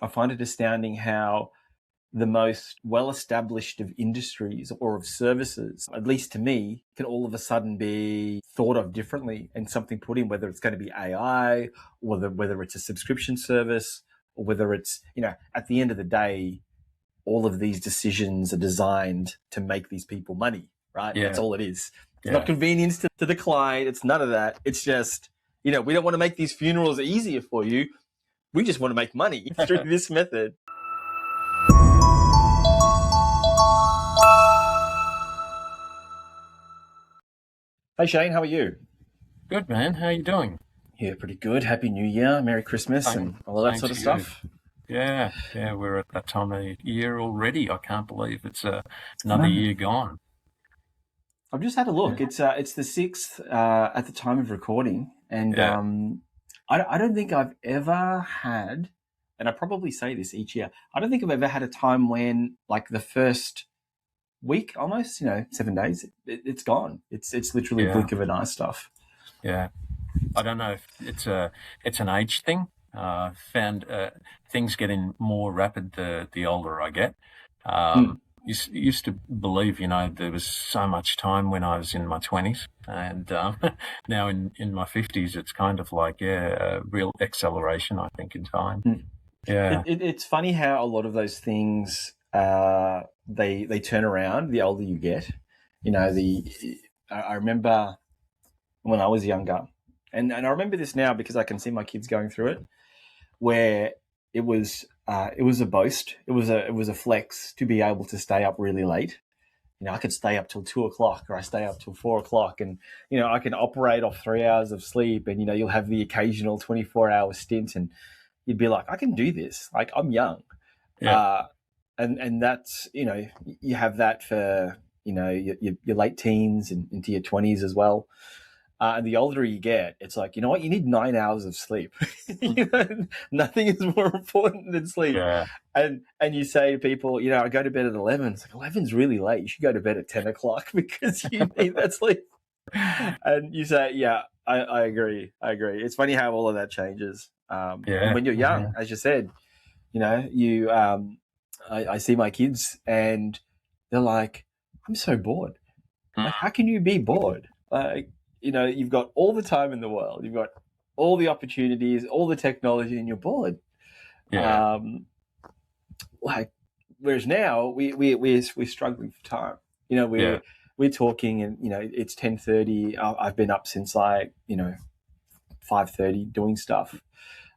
I find it astounding how the most well-established of industries or of services, at least to me, can all of a sudden be thought of differently and something put in, whether it's going to be AI or whether it's a subscription service or whether it's, at the end of the day, all of these decisions are designed to make these people money, right? Yeah. That's all it is. It's not convenience to the client. It's none of that. It's just, we don't want to make these funerals easier for you. We just want to make money through this method. Hey Shane, how are you? Good, man. How you doing? Yeah, pretty good. Happy New Year, Merry Christmas, and all that sort of stuff. Yeah, we're at that time of year already. I can't believe it's another year gone. I've just had a look. It's the 6th at the time of recording, and I don't think I've ever had, and I probably say this each year, I don't think I've ever had a time when, like, the first week, almost, 7 days, it's gone. It's literally blink of an eye stuff. Yeah, I don't know if it's an age thing. Found things getting more rapid the older I get. Used to believe, there was so much time when I was in my 20s, and now in my 50s, it's kind of like a real acceleration, I think, in time. Yeah, it's funny how a lot of those things they turn around the older you get. I remember when I was younger, and I remember this now because I can see my kids going through it, where it was a boast. It was a flex to be able to stay up really late. I could stay up till 2:00 or I stay up till 4:00, and I can operate off 3 hours of sleep, and you'll have the occasional 24-hour stint, and you'd be like, I can do this. Like, I'm young. Yeah. And that's, you have that for, your late teens and into your 20s as well. And the older you get, it's like, you know what? You need 9 hours of sleep. Nothing is more important than sleep. Yeah. And you say to people, I go to bed at 11. It's like, 11's really late. You should go to bed at 10 o'clock because you need that sleep. And you say, yeah, I agree. It's funny how all of that changes. And when you're young, as you said, I see my kids and they're like, I'm so bored. Like, how can you be bored? Like, you've got all the time in the world. You've got all the opportunities, all the technology, and you're bored. Yeah. Whereas now we're struggling for time. We're talking, and it's 10:30. I've been up since 5:30 doing stuff,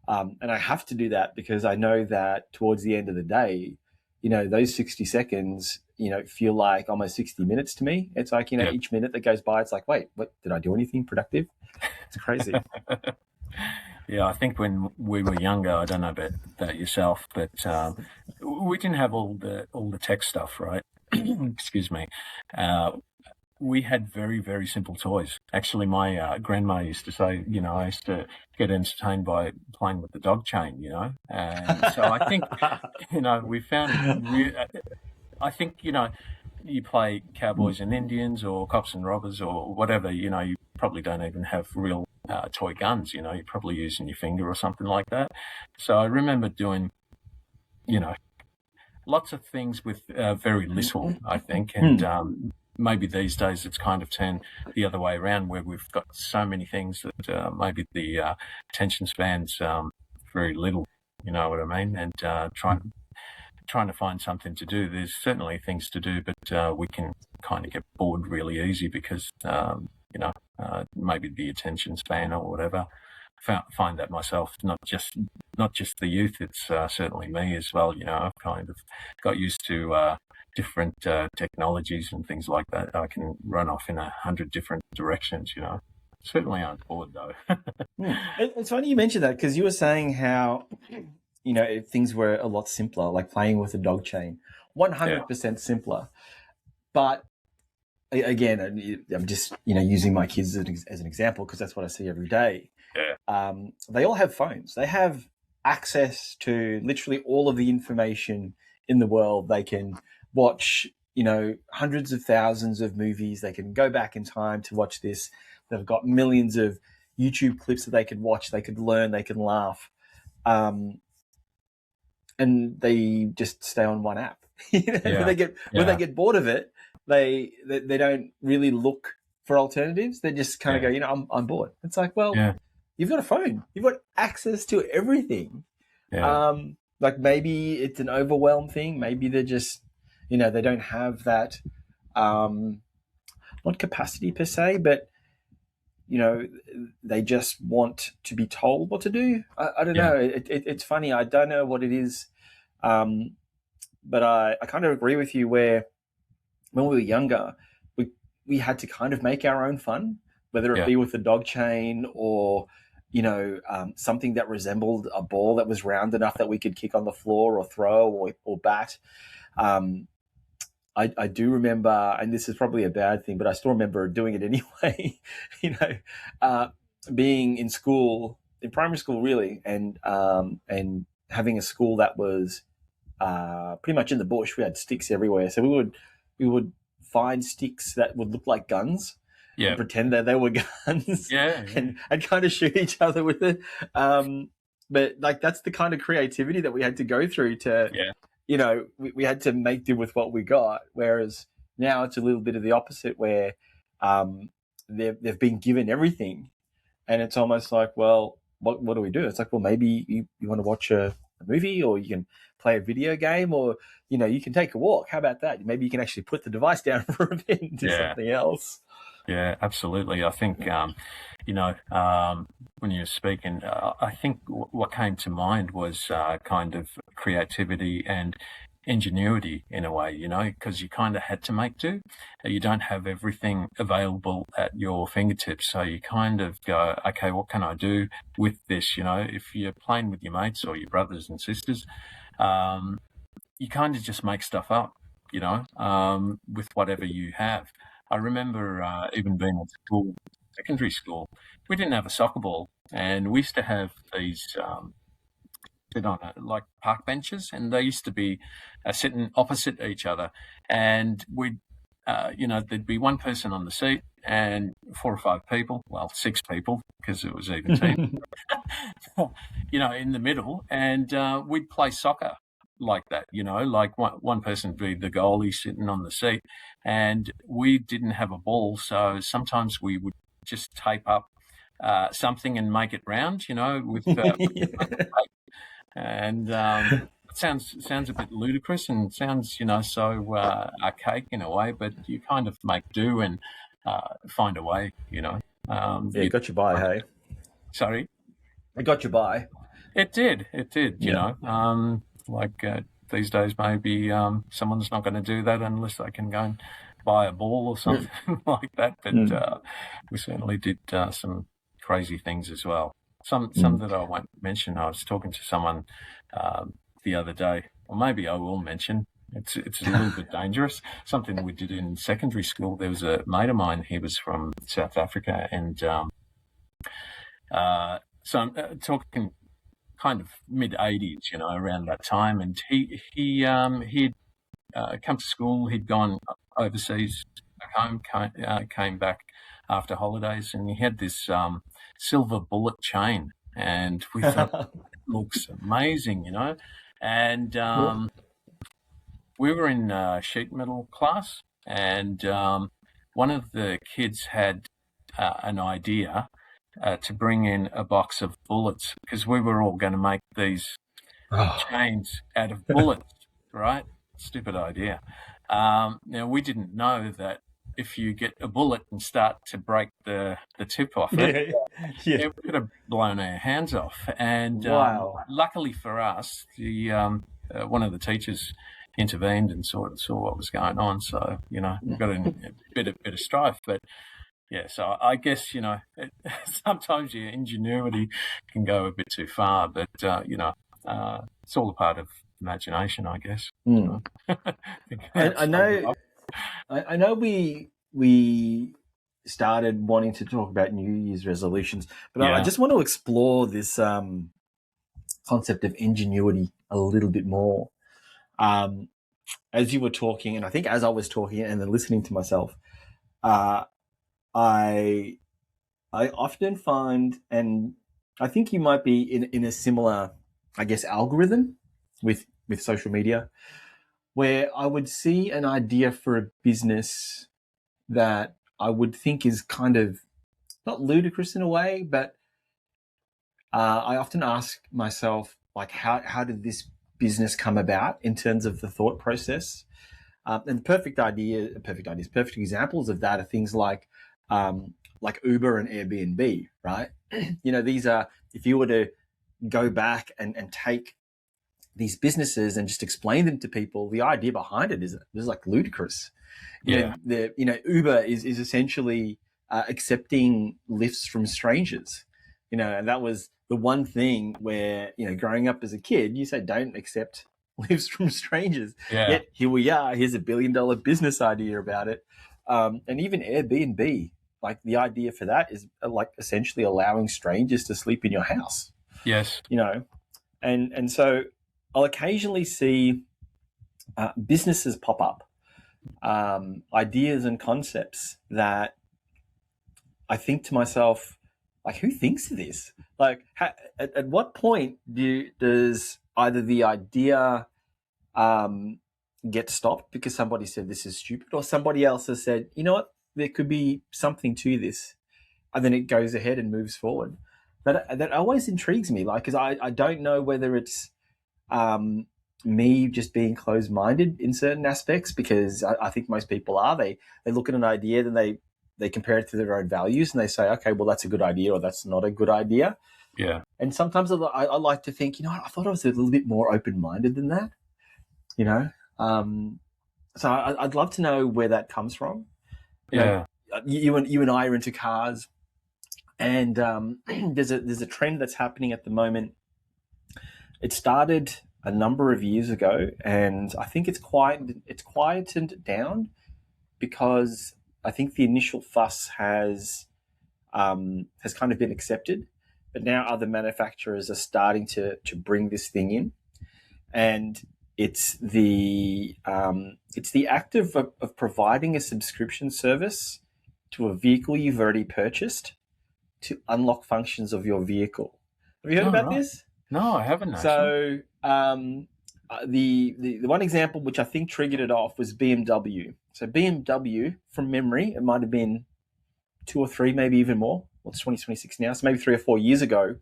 and I have to do that because I know that towards the end of the day, those 60 seconds, feel like almost 60 minutes to me. It's like, each minute that goes by, it's like, wait, what, did I do anything productive? It's crazy. Yeah, I think when we were younger, I don't know about yourself, but we didn't have all the tech stuff, right? Excuse me. We had very, very simple toys. Actually, my grandma used to say, I used to get entertained by playing with the dog chain, And so I think, we found, I think, you play cowboys and Indians or cops and robbers or whatever, you probably don't even have real toy guns, you're probably using your finger or something like that. So I remember doing, lots of things with very little, I think, and maybe these days it's kind of turned the other way around where we've got so many things that maybe the attention span's very little, you know what I mean? And trying to find something to do. There's certainly things to do, but we can kind of get bored really easy because, maybe the attention span or whatever. Find that myself, not just the youth, it's certainly me as well. I've kind of got used to different technologies and things like that. I can run off in 100 different directions, Certainly aren't bored though. It's funny you mentioned that because you were saying how, things were a lot simpler, like playing with a dog chain, 100% simpler. But again, I'm just, using my kids as an example because that's what I see every day. Yeah. They all have phones. They have access to literally all of the information in the world. They can watch, hundreds of thousands of movies. They can go back in time to watch this. They've got millions of YouTube clips that they could watch. They could learn. They can laugh. and they just stay on one app. When Yeah. they get bored of it, they don't really look for alternatives. They just kind of go, I'm bored. It's like, well, you've got a phone, you've got access to everything. Like maybe it's an overwhelm thing. Maybe they're just, they don't have that, not capacity per se, but they just want to be told what to do. I don't know. It's funny. I don't know what it is. But I kind of agree with you where when we were younger, we had to kind of make our own fun, whether it be with the dog chain or, something that resembled a ball that was round enough that we could kick on the floor or throw or bat. I do remember, and this is probably a bad thing, but I still remember doing it anyway, being in school, in primary school really, and having a school that was pretty much in the bush. We had sticks everywhere. So we would find sticks that would look like guns and pretend that they were guns and kind of shoot each other with it. But like, that's the kind of creativity that we had to go through to, we had to make do with what we got. Whereas now it's a little bit of the opposite where they've been given everything. And it's almost like, well, what do we do? It's like, well, maybe you want to watch a movie, or you can play a video game, or, you can take a walk. How about that? Maybe you can actually put the device down for a bit and do something else. Yeah, absolutely. I think, when you were speaking, I think what came to mind was kind of creativity and ingenuity in a way, because you kind of had to make do. You don't have everything available at your fingertips. So you kind of go, okay, what can I do with this? If you're playing with your mates or your brothers and sisters, you kind of just make stuff up, with whatever you have. I remember even being at school, secondary school, we didn't have a soccer ball, and we used to have these sit on like park benches, and they used to be sitting opposite each other, and we'd there'd be one person on the seat and 4 or 5 people, well, 6 people because it was even team, in the middle, and we'd play soccer like that, like one person would be the goalie sitting on the seat, and we didn't have a ball, so sometimes we would just tape up something and make it round, with and it sounds a bit ludicrous and sounds, so archaic in a way, but you kind of make do and find a way, It got you by, hey? Sorry? It got you by. It did, like these days maybe someone's not going to do that unless they can go and buy a ball or something like that, but we certainly did some crazy things as well. Some that I won't mention. I was talking to someone the other day, or maybe I will mention. It's a little bit dangerous. Something we did in secondary school. There was a mate of mine. He was from South Africa, and so I'm talking kind of mid-80s, around that time. And he'd come to school. He'd gone overseas, back home, came back after holidays, and he had this silver bullet chain, and we thought it looks amazing, and we were in sheet metal class, and one of the kids had an idea to bring in a box of bullets, because we were all going to make these chains out of bullets, right? Stupid idea. Now, we didn't know that if you get a bullet and start to break the tip off it, it could have blown our hands off. And luckily for us, the one of the teachers intervened and saw what was going on. So, we got in a bit of strife. But yeah, so I guess, sometimes your ingenuity can go a bit too far, but, it's all a part of imagination, I guess. I know we started wanting to talk about New Year's resolutions, but I just want to explore this concept of ingenuity a little bit more. As you were talking, and I think as I was talking and then listening to myself, I often find, and I think you might be in a similar, I guess, algorithm, with social media, where I would see an idea for a business that I would think is kind of not ludicrous in a way, but I often ask myself, like, how did this business come about in terms of the thought process? And perfect examples of that are things like Uber and Airbnb, right? These are, if you were to go back and take these businesses and just explain them to people, the idea behind it is like ludicrous. Uber is essentially accepting lifts from strangers, and that was the one thing where, growing up as a kid, you say, don't accept lifts from strangers. Yeah. Yet here we are, here's $1 billion business idea about it. And even Airbnb, like the idea for that is like essentially allowing strangers to sleep in your house. Yes. And so I'll occasionally see businesses pop up, ideas and concepts that I think to myself, like, who thinks of this? Like, at what point does either the idea get stopped because somebody said this is stupid, or somebody else has said, you know what, there could be something to this, and then it goes ahead and moves forward. That always intrigues me, like, because I don't know whether it's me just being closed-minded in certain aspects, because I think most people are. They look at an idea, then they compare it to their own values, and they say, okay, well, that's a good idea, or that's not a good idea. Yeah. And sometimes I like to think, I thought I was a little bit more open-minded than that, So I'd love to know where that comes from. Yeah. You and I are into cars, and there's a trend that's happening at the moment. It started a number of years ago, and I think it's quietened down, because I think the initial fuss has kind of been accepted, but now other manufacturers are starting to bring this thing in, and it's the act of providing a subscription service to a vehicle you've already purchased to unlock functions of your vehicle. Have you heard about this? No, I haven't. Actually. So the one example which I think triggered it off was BMW. So BMW, from memory, it might have been 2 or 3, maybe even more. Well, it's 2026 now, so maybe 3 or 4 years ago,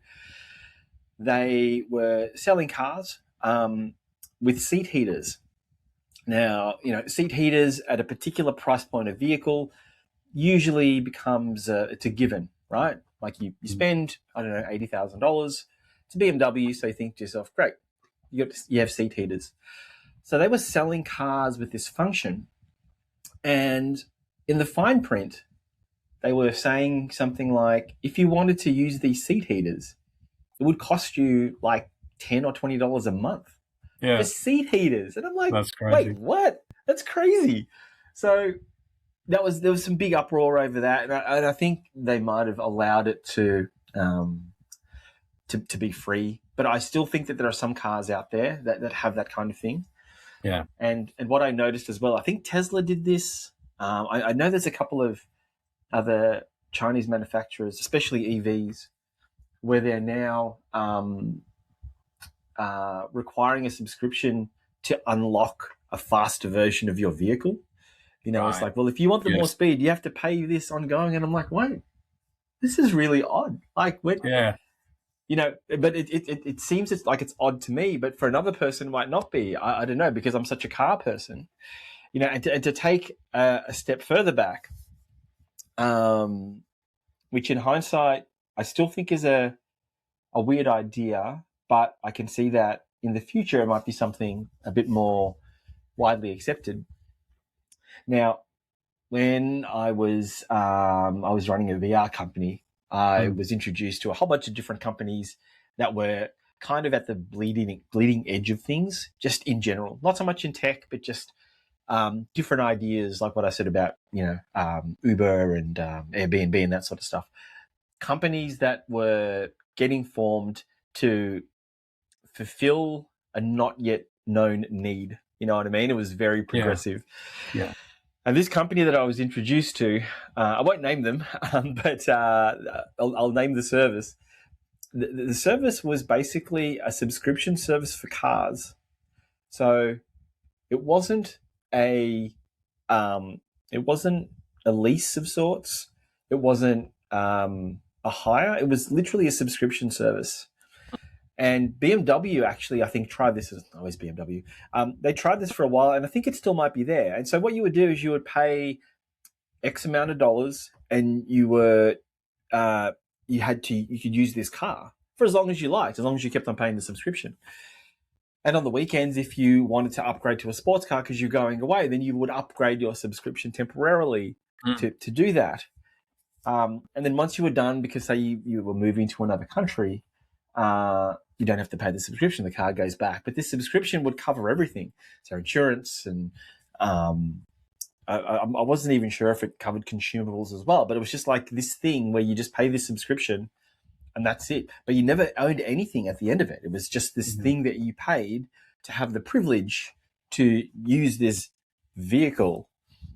they were selling cars with seat heaters. Now, seat heaters at a particular price point of vehicle usually becomes it's a given, right? Like you spend, I don't know, $80,000. It's a BMW, so you think to yourself, great, you have seat heaters. So they were selling cars with this function, and in the fine print, they were saying something like, if you wanted to use these seat heaters, it would cost you like $10 or $20 a month for seat heaters. And I'm like, wait, what? That's crazy. So there was some big uproar over that, and I think they might have allowed it to be free. But I still think that there are some cars out there that have that kind of thing. Yeah. And what I noticed as well, I think Tesla did this. I know there's a couple of other Chinese manufacturers, especially EVs, where they're now requiring a subscription to unlock a faster version of your vehicle. It's like, well, if you want the more speed, you have to pay this ongoing. And I'm like, wait, this is really odd. Like, but it seems it's odd to me, but for another person it might not be. I don't know, because I'm such a car person. And to take a step further back, which in hindsight I still think is a weird idea, but I can see that in the future it might be something a bit more widely accepted. Now, when I was running a VR company, I was introduced to a whole bunch of different companies that were kind of at the bleeding edge of things, just in general, not so much in tech, but just different ideas, like what I said about Uber and Airbnb and that sort of stuff. Companies that were getting formed to fulfill a not yet known need. You know what I mean? It was very progressive. Yeah. And this company that I was introduced to, I won't name them, but I'll name the service. The service was basically a subscription service for cars So it wasn't a it wasn't a lease of sorts. It wasn't a hire. It was literally a subscription service. And BMW actually, I think, tried this. Always BMW. They tried this for a while, and I think it still might be there. And so what you would do is you would pay X amount of dollars, and you could use this car for as long as you liked, as long as you kept on paying the subscription. And on the weekends, if you wanted to upgrade to a sports car because you're going away, then you would upgrade your subscription temporarily to do that. And then once you were done, because say you were moving to another country, you don't have to pay the subscription. The car goes back. But this subscription would cover everything. So insurance and I wasn't even sure if it covered consumables as well. But it was just like this thing where you just pay this subscription and that's it. But you never owned anything at the end of it. It was just this thing that you paid to have the privilege to use this vehicle.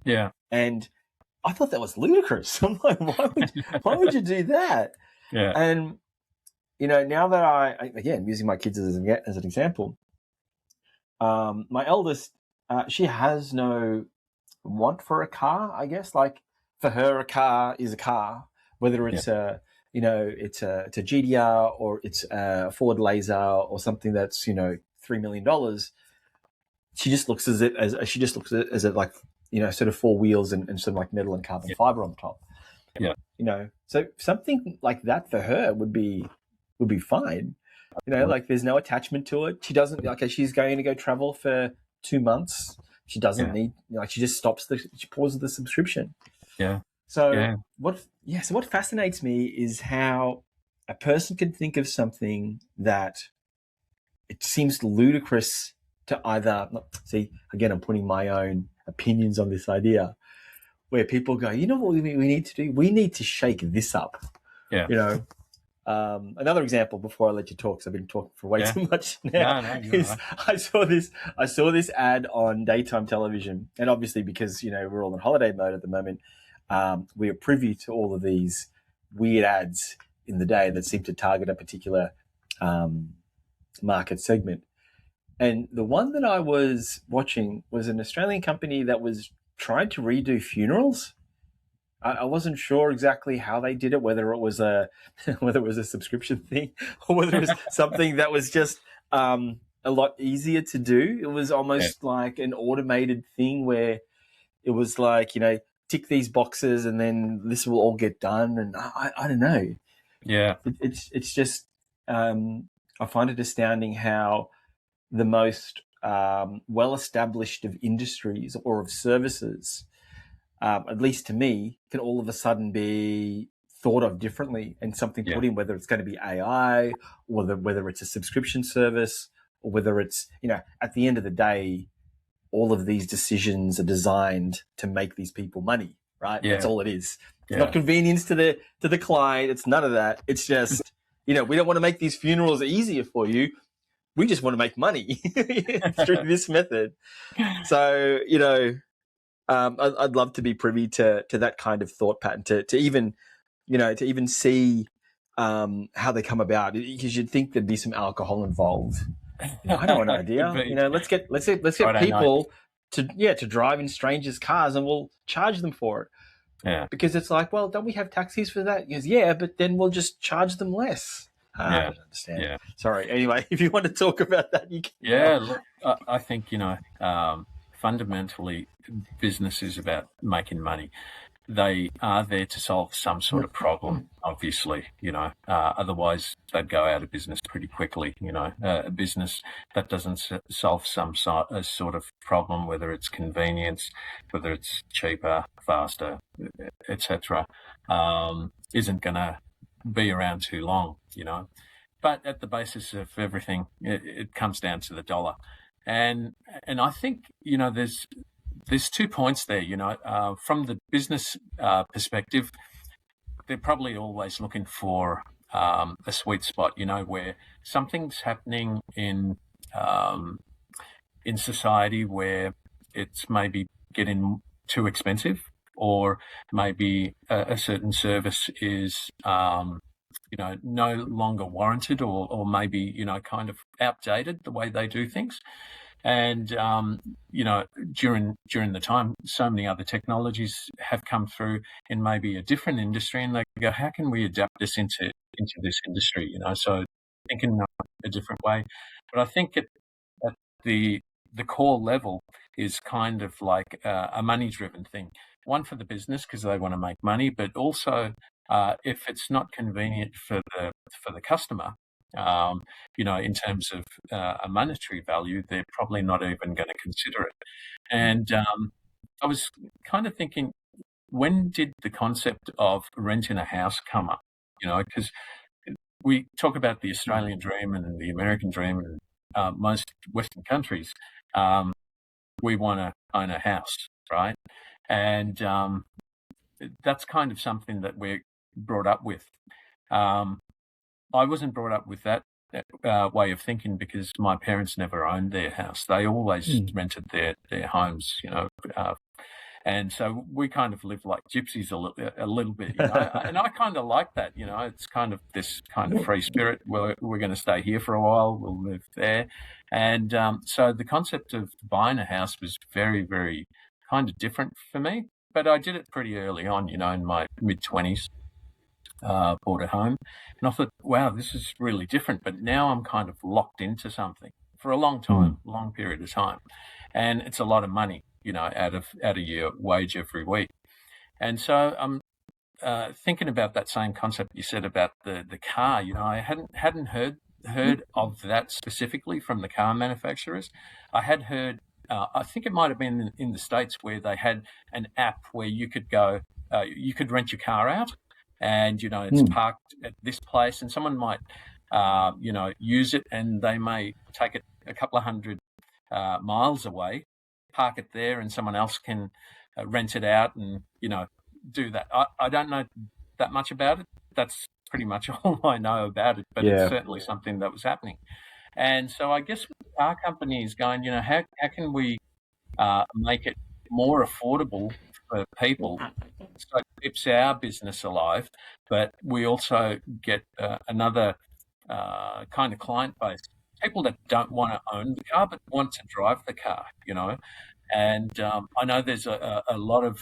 Yeah. And I thought that was ludicrous. I'm like, why would you do that? Yeah. And, now that again, using my kids as an example, my eldest, she has no want for a car, I guess. Like for her, a car is a car, whether it's it's a GDR or it's a Ford Laser or something that's $3 million. She just looks at it as like sort of four wheels and sort of like metal and carbon fiber on the top. Yeah. So something like that for her would be fine. Like there's no attachment to it. She doesn't she's going to go travel for 2 months. She doesn't need she just she pauses the subscription. Yeah. So what fascinates me is how a person can think of something that it seems ludicrous to either see, again, I'm putting my own opinions on this idea, where people go, what we need to do? We need to shake this up. Yeah. Another example before I let you talk, because I've been talking for way too much now. No, is right. I saw this ad on daytime television, and obviously because we're all in holiday mode at the moment, we are privy to all of these weird ads in the day that seem to target a particular market segment. And the one that I was watching was an Australian company that was trying to redo funerals. I wasn't sure exactly how they did it, whether it was a subscription thing or whether it was something that was just a lot easier to do. It was almost like an automated thing where it was like, tick these boxes and then this will all get done. And I don't know. Yeah. It's just, I find it astounding how the most well-established of industries or of services, at least to me, can all of a sudden be thought of differently and something put in, whether it's going to be AI or whether it's a subscription service or whether it's, at the end of the day, all of these decisions are designed to make these people money, right? That's all it is. It's not convenience to the client. It's none of that. It's just, we don't want to make these funerals easier for you. We just want to make money through this method. So, I'd love to be privy to that kind of thought pattern, to even see how they come about, because you'd think there'd be some alcohol involved. I know an idea. Let's get people to drive in strangers' cars, and we'll charge them for it. Yeah. Because it's like, well, don't we have taxis for that? He goes, yeah, but then we'll just charge them less. I don't understand. Yeah. Sorry. Anyway, if you want to talk about that, you can. Yeah. Look, I think, fundamentally, business is about making money. They are there to solve some sort of problem, obviously, otherwise they'd go out of business pretty quickly. A business that doesn't solve some sort of problem, whether it's convenience, whether it's cheaper, faster, etc., isn't going to be around too long, But at the basis of everything, it comes down to the dollar. And I think, there's 2 points there, from the business perspective, they're probably always looking for a sweet spot, where something's happening in society where it's maybe getting too expensive, or maybe a certain service is no longer warranted, or maybe kind of outdated the way they do things. And during the time, so many other technologies have come through in maybe a different industry, and they go, how can we adapt this into this industry? So thinking a different way. But I think at the core level is kind of like a money-driven thing. One, for the business because they want to make money, but also if it's not convenient for the customer, in terms of a monetary value, they're probably not even going to consider it. And I was kind of thinking, when did the concept of renting a house come up? Because we talk about the Australian dream and the American dream, and most Western countries, we want to own a house, right? And that's kind of something that we're brought up with. I wasn't brought up with that way of thinking because my parents never owned their house. They always rented their homes, and so we kind of live like gypsies a little bit, and I kind of like that, it's kind of this kind of free spirit. We're going to stay here for a while, we'll move there. And so the concept of buying a house was very, very kind of different for me, but I did it pretty early on, in my mid-20s. Bought a home, and I thought, wow, this is really different, but now I'm kind of locked into something for a long time, long period of time, and it's a lot of money, out of your wage every week. And so I'm thinking about that same concept you said about the car. I hadn't heard of that specifically from the car manufacturers. I had heard, I think it might have been in the States, where they had an app where you could go, you could rent your car out, and it's parked at this place, and someone might use it, and they may take it a couple of hundred miles away, park it there, and someone else can rent it out and do that. I don't know that much about it. That's pretty much all I know about it, but it's certainly something that was happening. And so I guess our company is going, how can we make it more affordable for people, so it keeps our business alive, but we also get another kind of client base, people that don't want to own the car but want to drive the car, And I know there's a lot of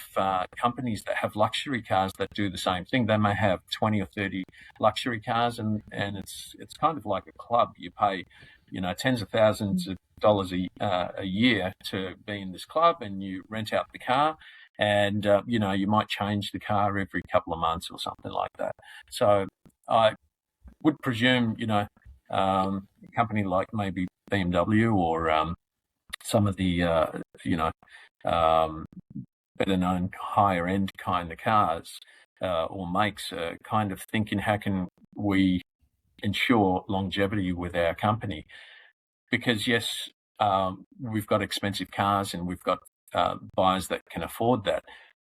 companies that have luxury cars that do the same thing. They may have 20 or 30 luxury cars, and it's kind of like a club. You pay, tens of thousands of dollars a year to be in this club, and you rent out the car, and you might change the car every couple of months or something like that. So I would presume, a company like maybe BMW or some of the better known higher end kind of cars or makes, kind of thinking, how can we ensure longevity with our company? Because yes, we've got expensive cars and we've got buyers that can afford that,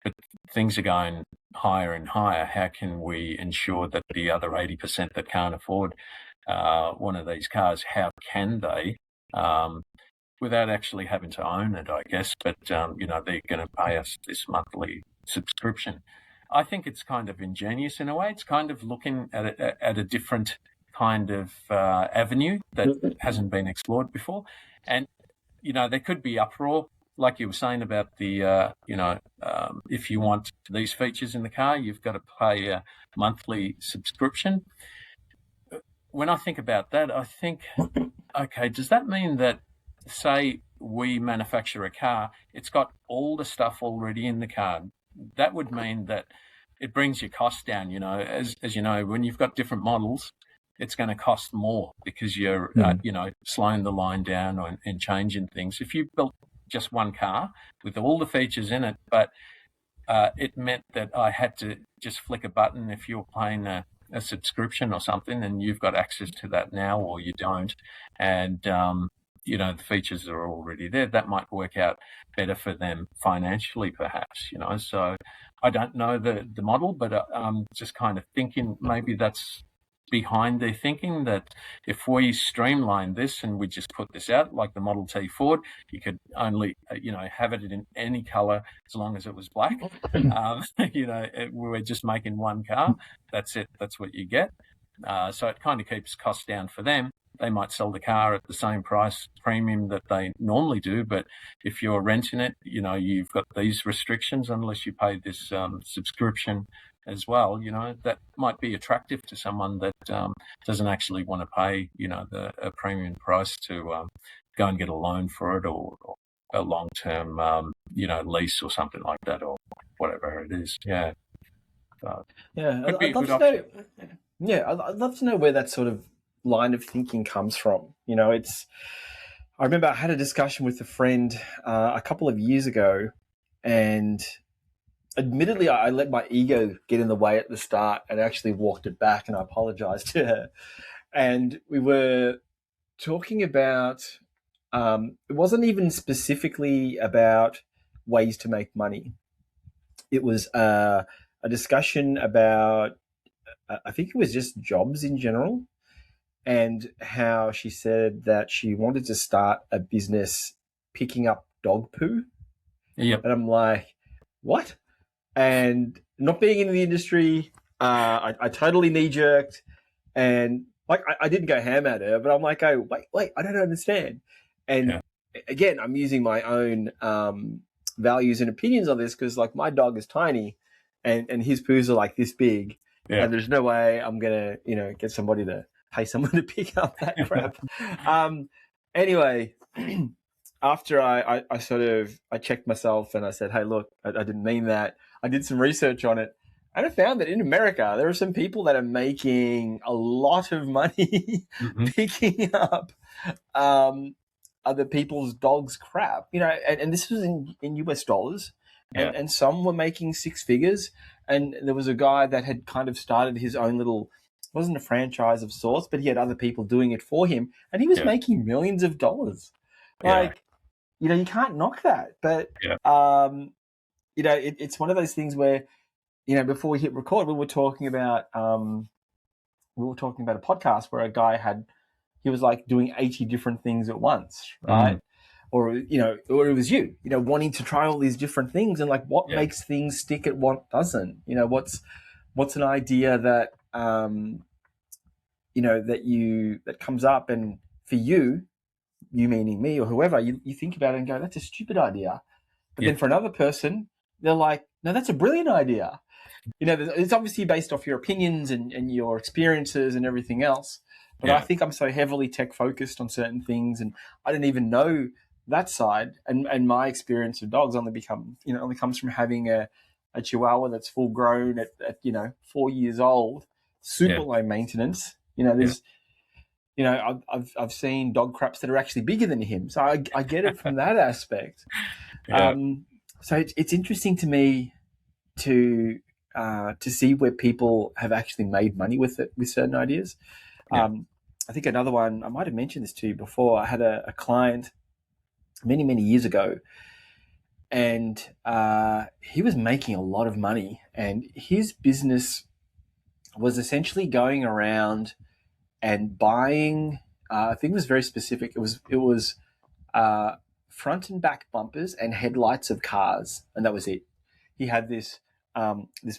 but things are going higher and higher. How can we ensure that the other 80% that can't afford one of these cars, how can they, without actually having to own it, I guess, but they're going to pay us this monthly subscription? I think it's kind of ingenious in a way. It's kind of looking at a different kind of avenue that hasn't been explored before. And there could be uproar, like you were saying about the if you want these features in the car, you've got to pay a monthly subscription. When I think about that, I think, okay, does that mean that, say we manufacture a car, it's got all the stuff already in the car? That would mean that it brings your costs down. As you know, when you've got different models, it's going to cost more because you're slowing the line down and changing things. If you built just one car with all the features in it, but it meant that I had to just flick a button if you're paying a subscription or something, and you've got access to that now, or you don't, and the features are already there, that might work out better for them financially, perhaps. So I don't know the model, but I'm just kind of thinking maybe that's behind their thinking, that if we streamline this and we just put this out like the Model T Ford, you could only have it in any color as long as it was black. We're just making one car, that's it, that's what you get. So it kind of keeps costs down for them, they might sell the car at the same price premium that they normally do, but if you're renting it, you've got these restrictions unless you pay this subscription as well. That might be attractive to someone that doesn't actually want to pay a premium price to go and get a loan for it, or a long-term lease or something like that, or whatever it is. Yeah. Yeah, Could be I'd a love good to know. option. Yeah, I'd love to know where that sort of line of thinking comes from. I remember I had a discussion with a friend a couple of years ago, and admittedly, I let my ego get in the way at the start and actually walked it back, and I apologized to her. And we were talking about, it wasn't even specifically about ways to make money. It was a discussion about, I think it was just jobs in general, and how she said that she wanted to start a business picking up dog poo. Yep. And I'm like, what? And not being in the industry, I totally knee jerked, and like I didn't go ham at her, but I'm like, oh wait, I don't understand. And again, I'm using my own values and opinions on this, because like my dog is tiny, and his poos are like this big, and there's no way I'm gonna get somebody to pay someone to pick up that crap. Anyway. After I checked myself and I said, hey, look, I didn't mean that. I did some research on it, and I found that in America, there are some people that are making a lot of money picking up other people's dogs' crap, and this was in US dollars, and some were making six figures. And there was a guy that had kind of started his own little, it wasn't a franchise of sorts, but he had other people doing it for him, and he was making millions of dollars. Like, you can't knock that, but it's one of those things where, before we hit record, we were talking about a podcast where a guy he was like doing 80 different things at once, right? Or it was you, wanting to try all these different things, and like what makes things stick at what doesn't. What's an idea that that comes up, and for you meaning me or whoever, you think about it and go, that's a stupid idea. But then for another person, they're like, no, that's a brilliant idea. It's obviously based off your opinions and your experiences and everything else. But I think I'm so heavily tech focused on certain things, and I didn't even know that side. And my experience of dogs only comes from having a Chihuahua that's full grown at 4 years old, super low maintenance. I've seen dog craps that are actually bigger than him, so I get it from that aspect. So it's interesting to me to see where people have actually made money with it, with certain ideas. I think another one, I might have mentioned this to you before. I had a client many years ago, and he was making a lot of money, and his business was essentially going around and buying, I think it was very specific. It was front and back bumpers and headlights of cars, and that was it. He had this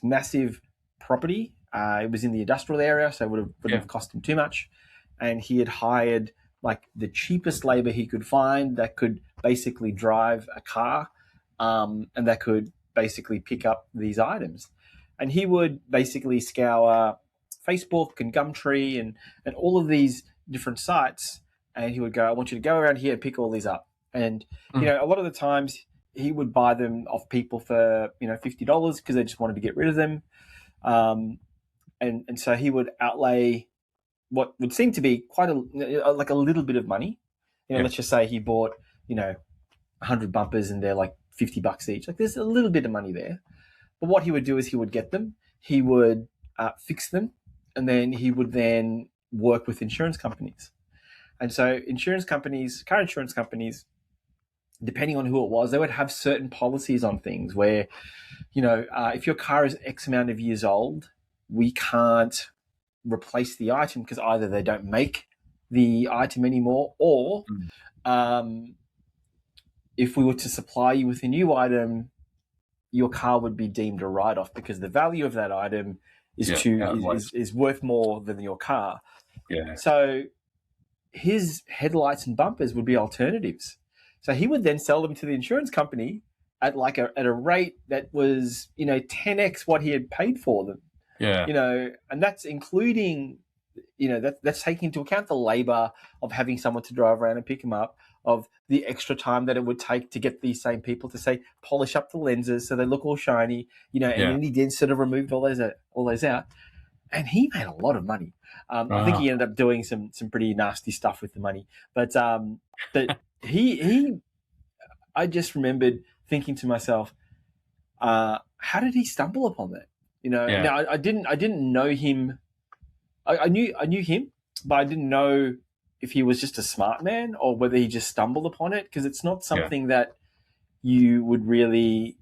massive property. It was in the industrial area, so it wouldn't have cost him too much. And he had hired like the cheapest labor he could find that could basically drive a car, and that could basically pick up these items. And he would basically scour Facebook and Gumtree and all of these different sites, and he would go, I want you to go around here and pick all these up. And a lot of the times he would buy them off people for $50 because they just wanted to get rid of them, and so he would outlay what would seem to be quite a little bit of money. Let's just say he bought 100 bumpers and they're like $50 each. Like there's a little bit of money there. But what he would do is he would get them, he would fix them, and then he would then work with insurance companies. And so car insurance companies, depending on who it was, they would have certain policies on things where, if your car is X amount of years old, we can't replace the item because either they don't make the item anymore, or if we were to supply you with a new item, your car would be deemed a write-off because the value of that item is worth more than your car. Yeah. So his headlights and bumpers would be alternatives. So he would then sell them to the insurance company at at a rate that was 10x what he had paid for them. Yeah. And that's including that's taking into account the labor of having someone to drive around and pick them up, of the extra time that it would take to get these same people to say polish up the lenses so they look all shiny, and then he did sort of removed all those out, and he made a lot of money. I think he ended up doing some pretty nasty stuff with the money, but he I just remembered thinking to myself, how did he stumble upon that? Now I didn't know him. I knew him, but I didn't know if he was just a smart man or whether he just stumbled upon it, because it's not something that you would really,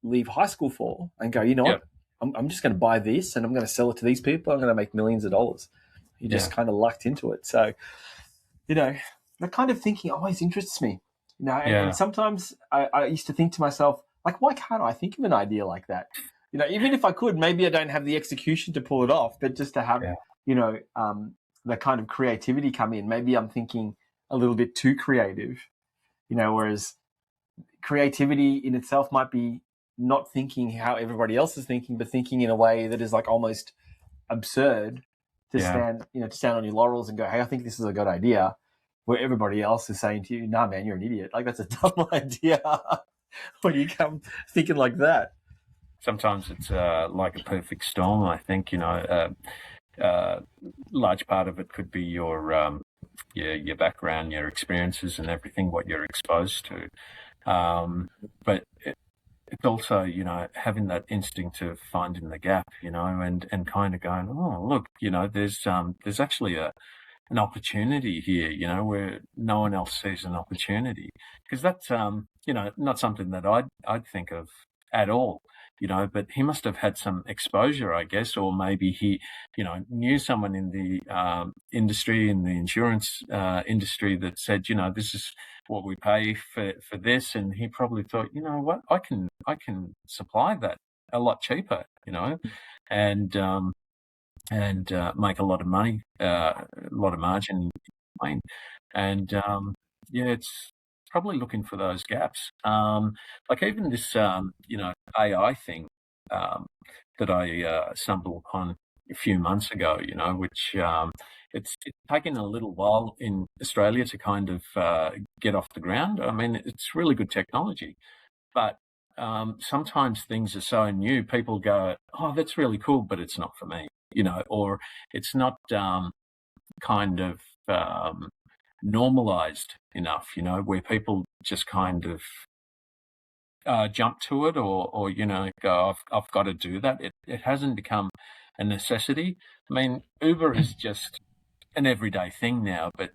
leave high school for and go, what, I'm just going to buy this and I'm going to sell it to these people. I'm going to make millions of dollars. He just kind of lucked into it. So, that kind of thinking always interests me, and sometimes I used to think to myself, like, why can't I think of an idea like that? Even if I could, maybe I don't have the execution to pull it off, but just to have, the kind of creativity come in. Maybe I'm thinking a little bit too creative, whereas creativity in itself might be not thinking how everybody else is thinking, but thinking in a way that is like almost absurd to stand on your laurels and go, hey, I think this is a good idea, where everybody else is saying to you, nah, man, you're an idiot. Like, that's a dumb idea when you come thinking like that. Sometimes it's like a perfect storm. I think large part of it could be your background, your experiences, and everything what you're exposed to. But it's also having that instinct of finding the gap, and kind of going, oh look, there's actually an opportunity here, where no one else sees an opportunity, because that's not something that I'd think of at all. But he must have had some exposure, I guess, or maybe he, knew someone in the industry, in the insurance industry, that said, this is what we pay for this, and he probably thought, what, I can supply that a lot cheaper, and make a lot of money, a lot of margin, and it's probably looking for those gaps. Like even this, AI thing that I stumbled upon a few months ago, which it's taken a little while in Australia to kind of get off the ground. I mean, it's really good technology, but sometimes things are so new, people go, oh, that's really cool, but it's not for me, or it's not kind of normalized enough, where people just kind of jump to it, or go, I've got to do that. It hasn't become a necessity. I mean, Uber is just an everyday thing now, but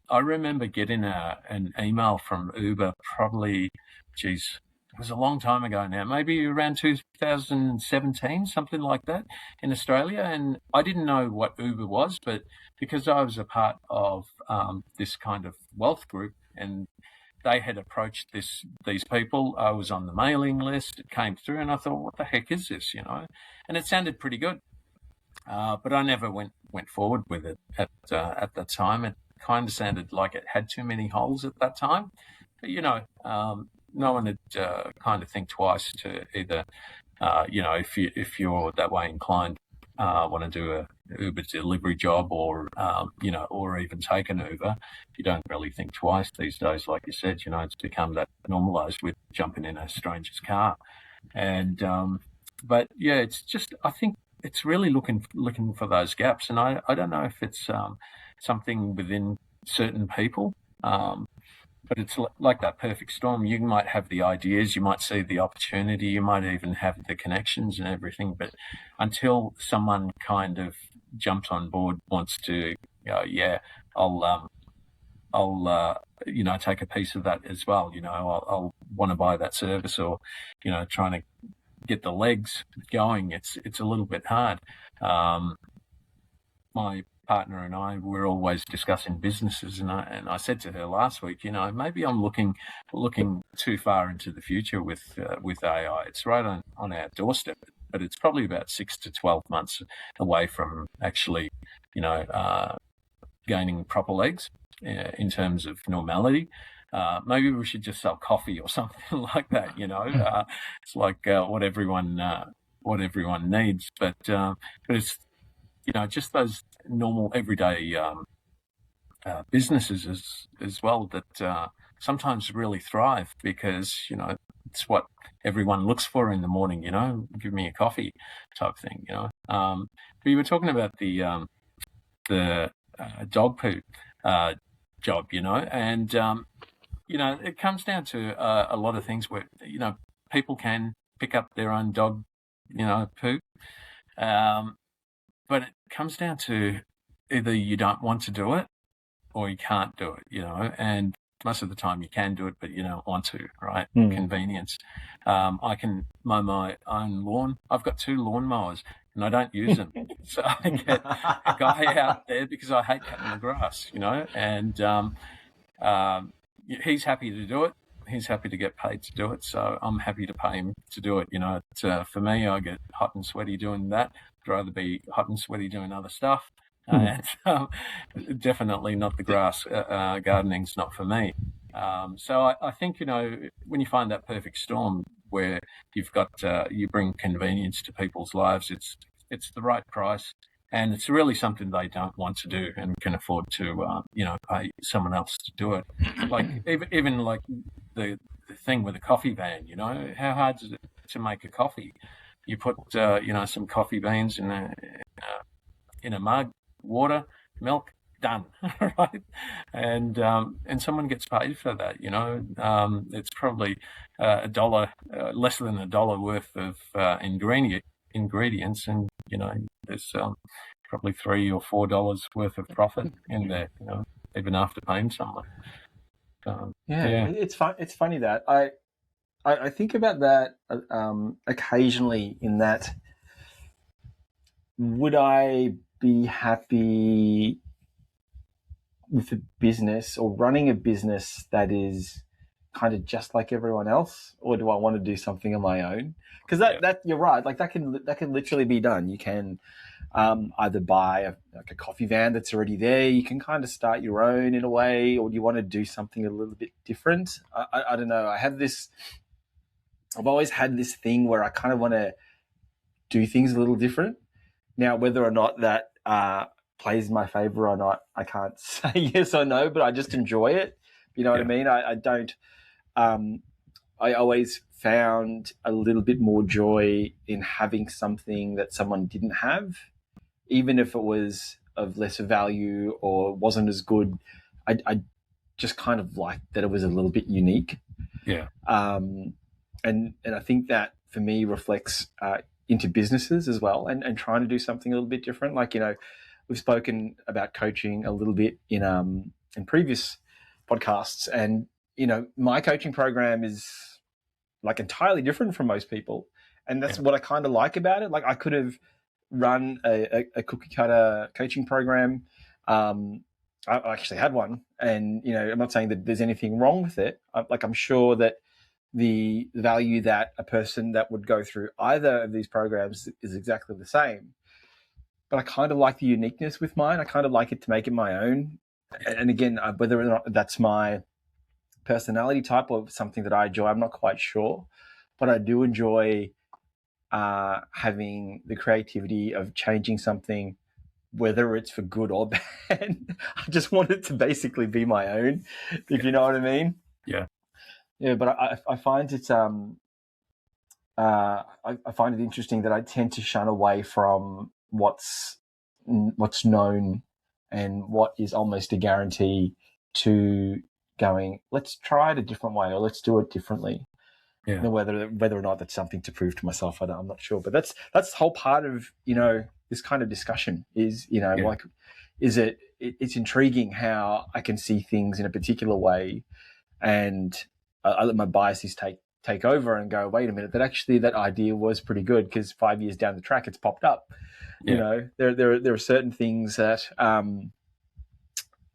I remember getting an email from Uber probably, it was a long time ago now, maybe around 2017, something like that, in Australia. And I didn't know what Uber was, but because I was a part of this kind of wealth group, and they had approached these people, I was on the mailing list, it came through, and I thought, what the heck is this, And it sounded pretty good, but I never went forward with it at that time. It kind of sounded like it had too many holes at that time, but no one would kind of think twice to either, if you're that way inclined, want to do a Uber delivery job, or or even take an Uber. You don't really think twice these days, like you said. It's become that normalised with jumping in a stranger's car, and but yeah, it's just, I think it's really looking for those gaps, and I don't know if it's something within certain people. But it's like that perfect storm. You might have the ideas, you might see the opportunity, you might even have the connections and everything, but until someone kind of jumps on board, wants to go, I'll take a piece of that as well. I'll want to buy that service, or trying to get the legs going. It's a little bit hard. My partner and I were always discussing businesses, and I said to her last week, maybe I'm looking too far into the future with AI. It's right on our doorstep, but it's probably about 6 to 12 months away from actually, gaining proper legs in terms of normality. Maybe we should just sell coffee or something like that. It's like what everyone needs, but it's just those normal everyday businesses as well that sometimes really thrive because it's what everyone looks for in the morning. Give me a coffee type thing. But you were talking about the dog poo job, and it comes down to a lot of things where people can pick up their own dog poo, but it comes down to either you don't want to do it or you can't do it, and most of the time you can do it, but you don't want to, right? Convenience. I can mow my own lawn. I've got 2 lawnmowers and I don't use them. So I get a guy out there because I hate cutting the grass, and he's happy to do it. He's happy to get paid to do it. So I'm happy to pay him to do it. For me, I get hot and sweaty doing that. I'd rather be hot and sweaty doing other stuff. And definitely not the grass. Gardening's not for me. So I think, when you find that perfect storm where you've got, you bring convenience to people's lives, it's the right price. And it's really something they don't want to do and can afford to, pay someone else to do it. Like even like the thing with a coffee van, how hard is it to make a coffee? You put, some coffee beans in a mug, water, milk, done, right? And someone gets paid for that. It's probably $1, less than $1 worth of ingredients, and there's probably $3 or $4 worth of profit in there. Even after paying someone. It's fun. It's funny that I think about that occasionally. In that, would I be happy with a business or running a business that is kind of just like everyone else, or do I want to do something on my own? Because that you're right, like that can literally be done. You can either buy a coffee van that's already there. You can kind of start your own in a way, or do you want to do something a little bit different? I don't know. I've always had this thing where I kind of want to do things a little different. Now, whether or not that plays in my favor or not, I can't say yes or no, but I just enjoy it. You know what I mean? I don't. I always found a little bit more joy in having something that someone didn't have, even if it was of lesser value or wasn't as good. I just kind of liked that it was a little bit unique. Yeah. And I think that for me reflects into businesses as well, and trying to do something a little bit different. Like, we've spoken about coaching a little bit in previous podcasts, and my coaching program is like entirely different from most people, and that's what I kind of like about it. Like, I could have run a cookie cutter coaching program. I actually had one, and I'm not saying that there's anything wrong with it. I'm sure that the value that a person that would go through either of these programs is exactly the same. But I kind of like the uniqueness with mine. I kind of like it to make it my own. And again, whether or not that's my personality type or something that I enjoy, I'm not quite sure. But I do enjoy having the creativity of changing something, whether it's for good or bad. I just want it to basically be my own, if you know what I mean. Yeah. Yeah, but I find it I find it interesting that I tend to shun away from what's known and what is almost a guarantee to going, let's try it a different way, or let's do it differently. Yeah. Whether or not that's something to prove to myself, I'm not sure. But that's the whole part of this kind of discussion is like, it's intriguing how I can see things in a particular way, and I let my biases take over and go, wait a minute, that idea was pretty good, because 5 years down the track it's popped up. Yeah. There are certain things that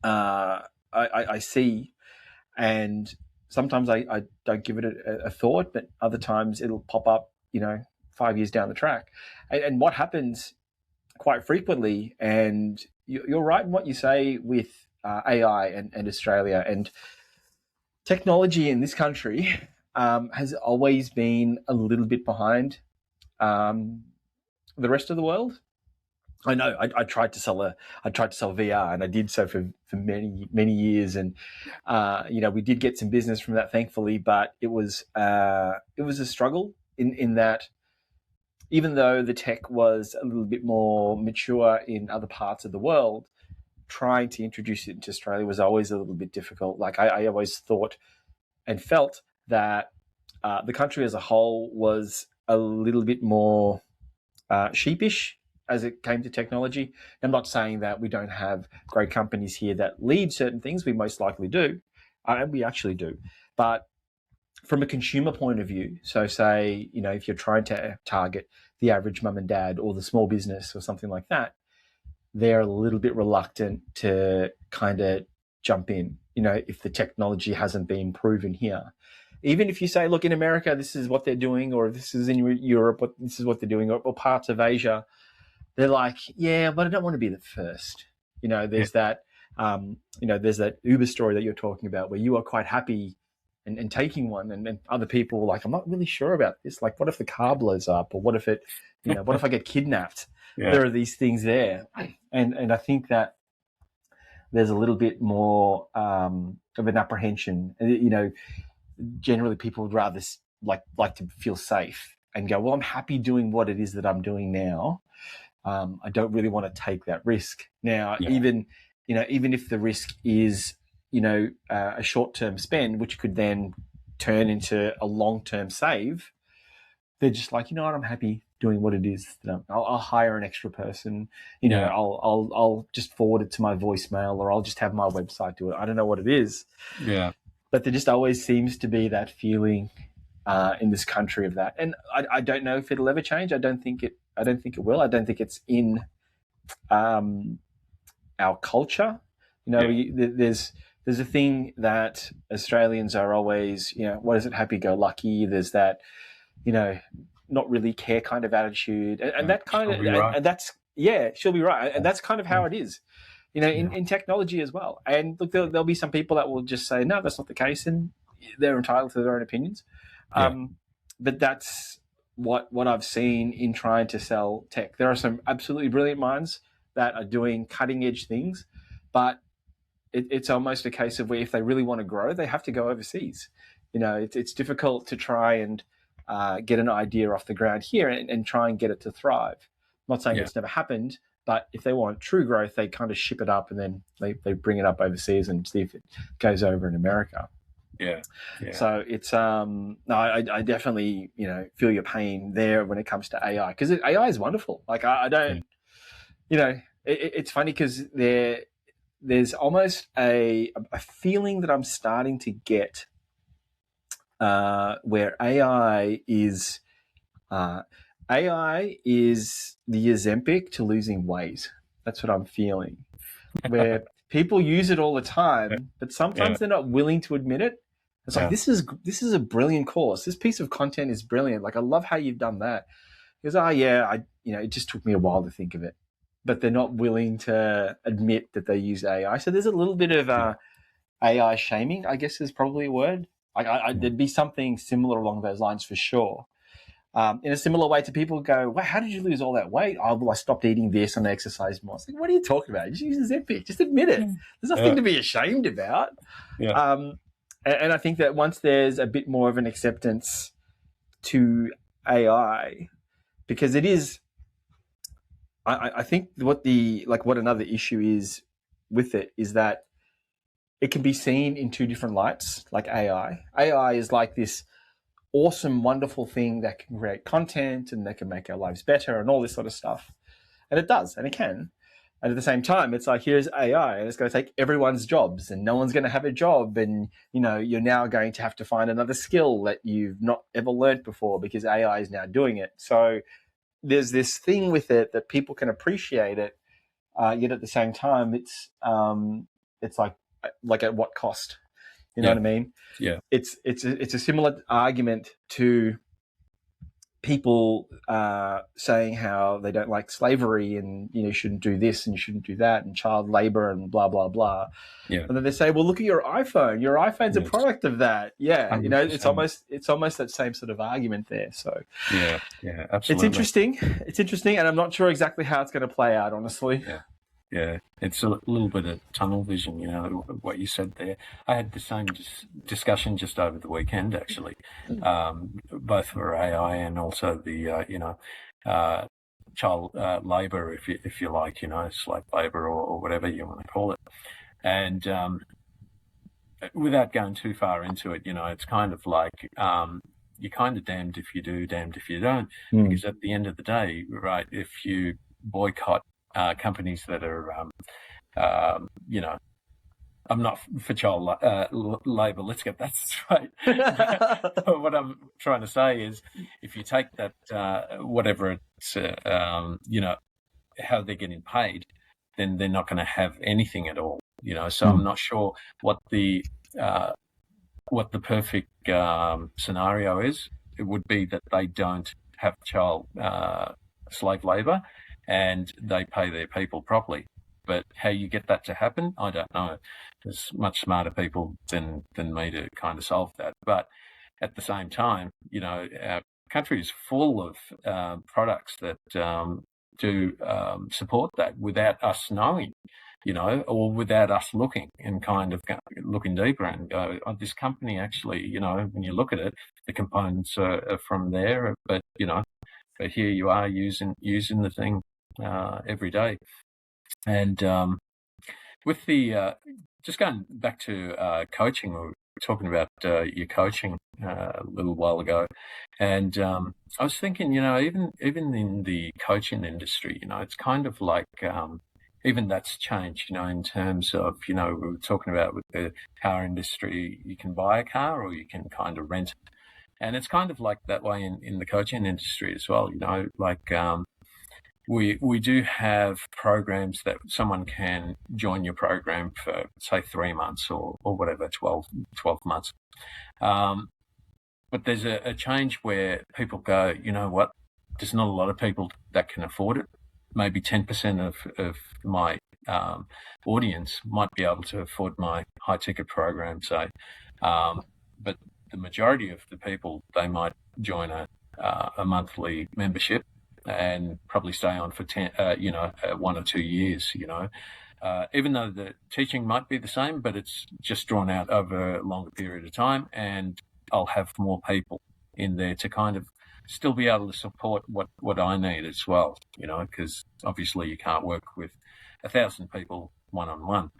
I see, and sometimes I don't give it a thought, but other times it'll pop up 5 years down the track. And what happens quite frequently, and you're right in what you say with AI and Australia and technology in this country has always been a little bit behind the rest of the world. I know I tried to sell VR, and I did so for many years, and we did get some business from that, thankfully. But it was a struggle in that, even though the tech was a little bit more mature in other parts of the world, trying to introduce it into Australia was always a little bit difficult. Like I always thought and felt that the country as a whole was a little bit more sheepish as it came to technology. I'm not saying that we don't have great companies here that lead certain things. We most likely do, and we actually do. But from a consumer point of view, so say, if you're trying to target the average mum and dad or the small business or something like that, they're a little bit reluctant to kind of jump in, if the technology hasn't been proven here. Even if you say, look, in America, this is what they're doing, or this is in Europe, this is what they're doing, or parts of Asia, they're like, yeah, but I don't want to be the first. There's that, there's that Uber story that you're talking about where you are quite happy and taking one, and other people are like, I'm not really sure about this. Like, what if the car blows up, or what if what if I get kidnapped? Yeah. There are these things there, and I think that there's a little bit more of an apprehension. Generally people would rather like to feel safe and go, well, I'm happy doing what it is that I'm doing now. I don't really want to take that risk now. Yeah. Even if the risk is a short-term spend, which could then turn into a long-term save, they're just like, what, I'm happy doing what it is. I'll hire an extra person. I'll just forward it to my voicemail, or I'll just have my website do it. I don't know what it is. Yeah. But there just always seems to be that feeling in this country of that, and I don't know if it'll ever change. I don't think it will. I don't think it's in our culture. There's a thing that Australians are always, what is it, happy-go-lucky. There's that, not really care kind of attitude, and that kind of, right. And that's, yeah, she'll be right, and that's kind of how it is. In technology as well. And look, there'll be some people that will just say, no, that's not the case, and they're entitled to their own opinions. Yeah. But that's what I've seen in trying to sell tech. There are some absolutely brilliant minds that are doing cutting edge things, but it's almost a case of where if they really want to grow, they have to go overseas. It's difficult to try and get an idea off the ground here and try and get it to thrive. I'm not saying it's never happened, but if they want true growth, they kind of ship it up and then they bring it up overseas and see if it goes over in America. Yeah. So it's no, I definitely feel your pain there when it comes to AI, because AI is wonderful. Like I don't, it's funny because there's almost a feeling that I'm starting to get where AI is the Ozempic to losing weight. That's what I'm feeling. Where people use it all the time, but sometimes they're not willing to admit it. It's like, this is a brilliant course. This piece of content is brilliant. Like, I love how you've done that. Because, it just took me a while to think of it. But they're not willing to admit that they use AI. So there's a little bit of AI shaming, I guess is probably a word. There'd be something similar along those lines for sure. In a similar way to people go, wow, how did you lose all that weight? Oh, well, I stopped eating this and I exercised more. It's like, what are you talking about? You just use Ozempic. Just admit it. There's nothing to be ashamed about. Yeah. And I think that once there's a bit more of an acceptance to AI, because it is, I think what another issue is with it is that it can be seen in two different lights, like AI. AI is like this awesome, wonderful thing that can create content and that can make our lives better and all this sort of stuff. And it does, and it can. And at the same time, it's like, here's AI and it's going to take everyone's jobs and no one's going to have a job. And, you're now going to have to find another skill that you've not ever learned before because AI is now doing it. So there's this thing with it that people can appreciate it. Yet at the same time, it's like at what cost? You know what I mean? Yeah. It's a similar argument to people saying how they don't like slavery and you shouldn't do this and you shouldn't do that and child labor and blah blah blah. Yeah. And then they say, well, look at your iPhone. Your iPhone's a Yes. product of that. Yeah, 100%. it's almost that same sort of argument there. So Yeah, absolutely. it's interesting. It's interesting, and I'm not sure exactly how it's going to play out, honestly. Yeah, it's a little bit of tunnel vision, what you said there. I had the same discussion just over the weekend, actually, both for AI and also the, child labour, if you like, slave labour or whatever you want to call it. And without going too far into it, it's kind of like you're kind of damned if you do, damned if you don't, because at the end of the day, right, if you boycott companies that are, I'm not for child labour. Let's get that straight. But what I'm trying to say is, if you take that, whatever it's, how they're getting paid, then they're not going to have anything at all. So I'm not sure what the perfect scenario is. It would be that they don't have child slave labour and they pay their people properly. But how you get that to happen, I don't know. There's much smarter people than me to kind of solve that. But at the same time, our country is full of products that do support that without us knowing, or without us looking and kind of looking deeper and go, oh, this company actually, when you look at it, the components are from there, but here you are using the thing every day. And with the just going back to coaching, we were talking about your coaching a little while ago, and I was thinking, even in the coaching industry, it's kind of like even that's changed, in terms of, we were talking about with the car industry, you can buy a car or you can kind of rent it. And it's kind of like that way in the coaching industry as well, like we do have programs that someone can join your program for, say, 3 months or whatever, 12 months. But there's a change where people go, you know what, there's not a lot of people that can afford it. Maybe 10% of my audience might be able to afford my high ticket program, say. But the majority of the people, they might join a monthly membership and probably stay on for 1 or 2 years, even though the teaching might be the same, but it's just drawn out over a longer period of time, and I'll have more people in there to kind of still be able to support what I need as well, because obviously you can't work with 1,000 people one-on-one.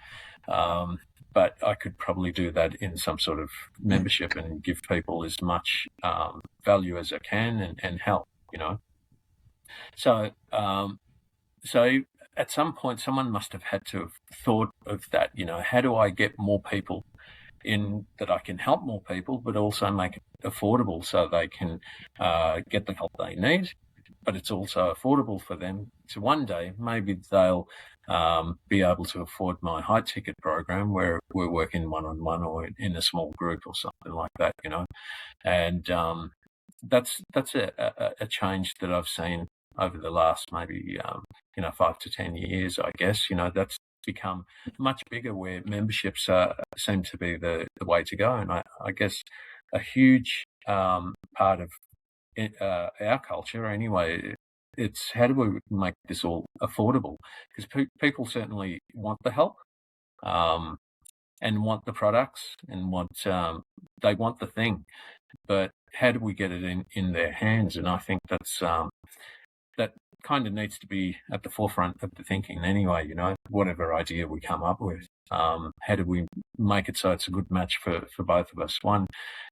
But I could probably do that in some sort of membership and give people as much value as I can and help, So, so at some point, someone must have had to have thought of that, how do I get more people in that I can help more people, but also make it affordable so they can get the help they need, but it's also affordable for them. So one day, maybe they'll be able to afford my high ticket program where we're working one-on-one or in a small group or something like that, and that's a change that I've seen over the last maybe 5 to 10 years, I guess. That's become much bigger, where memberships seem to be the way to go. And I guess a huge part of our culture anyway, it's how do we make this all affordable? Because people certainly want the help and want the products and they want the thing, but how do we get it in their hands? And I think that's that kind of needs to be at the forefront of the thinking anyway, whatever idea we come up with. How do we make it so it's a good match for both of us? One,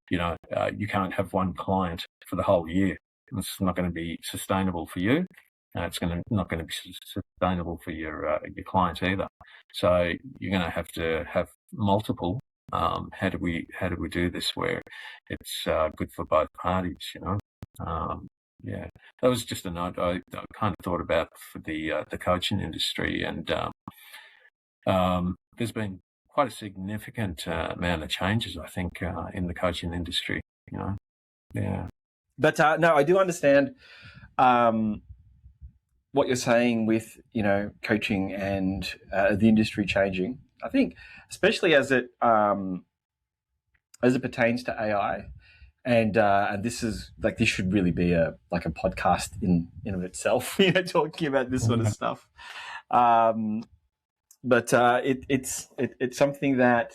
you can't have one client for the whole year. It's not going to be sustainable for you. It's not going to be sustainable for your client either. So you're going to have multiple. How do we do this where it's good for both parties? Yeah, that was just a note I kind of thought about for the coaching industry, and there's been quite a significant amount of changes, I think, in the coaching industry. Yeah. But no, I do understand what you're saying with, coaching and the industry changing. I think, especially as it pertains to AI, and this is like, this should really be a podcast in of itself, talking about this sort of stuff. But it's something that